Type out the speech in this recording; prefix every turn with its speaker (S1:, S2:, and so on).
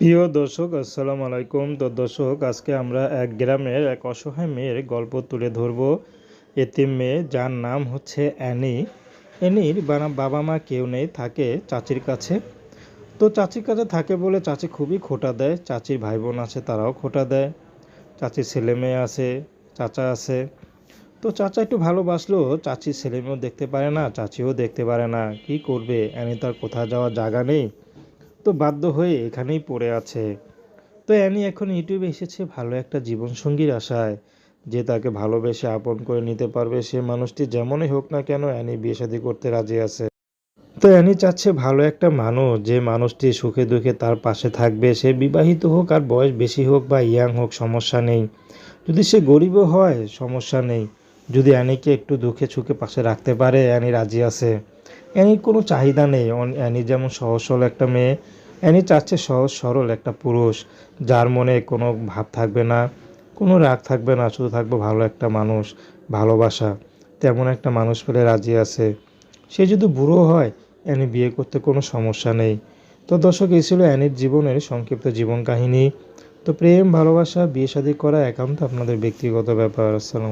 S1: প্রিয় দর্শক, আসসালামু আলাইকুম। তো দর্শক, আজকে আমরা এক গ্রামের এক অসহায় মেয়ের গল্প তুলে ধরব। এতিম মেয়ে, যার নাম হচ্ছে অ্যানি। অ্যানির বাবা মা কেউ নেই, থাকে চাচির কাছে। তো চাচির কাছে থাকে বলে চাচি খুবই খোঁটা দেয়। চাচির ভাই বোন আছে, তারাও খোঁটা দেয়। চাচির ছেলে মেয়ে আছে, চাচা আছে। তো চাচা একটু ভালোবাসলেও চাচির ছেলে মেয়েও দেখতে পারে না, চাচিও দেখতে পারে না। কি করবে, অ্যানি তার কোথাও যাওয়ার জায়গা নেই। তো বাধ্য হয়ে এখানেই পড়ে আছে। তো অ্যানি এখন ইউটিউবে এসেছে ভালো একটা জীবনসঙ্গীর আশায়, যে তাকে ভালোবেসে আপন করে নিতে পারবে। সে মানুষটি যেমনই হোক না কেন, অ্যানি বিয়ে শাদী করতে রাজি আছে। তো অ্যানি চাচ্ছে ভালো একটা মানুষ, যে মানুষটি সুখে দুঃখে তার পাশে থাকবে। সে বিবাহিত হোক আর বয়স বেশি হোক বা ইয়াং হোক, সমস্যা নেই। যদি সে গরিবও হয়, সমস্যা নেই। যদি অ্যানিকে একটু দুঃখে সুখে পাশে রাখতে পারে, অ্যানি রাজি আছে। অ্যানির কোনো চাহিদা নেই। অ্যানি যেমন সহজ সরল একটা মেয়ে, অ্যানি চাচ্ছে সহজ সরল একটা পুরুষ, যার মনে কোনো ভাব থাকবে না, কোনো রাগ থাকবে না, শুধু থাকবে ভালো একটা মানুষ, ভালোবাসা। তেমন একটা মানুষ পেলে রাজি আছে। সে যদি বুড়ো হয়, অ্যানি বিয়ে করতে কোনো সমস্যা নেই। তো দর্শক, এই ছিল অ্যানির জীবনের সংক্ষিপ্ত জীবন কাহিনী। তো প্রেম, ভালোবাসা, বিয়ে শাদী করা একান্ত আপনাদের ব্যক্তিগত ব্যাপার। আসসালাম।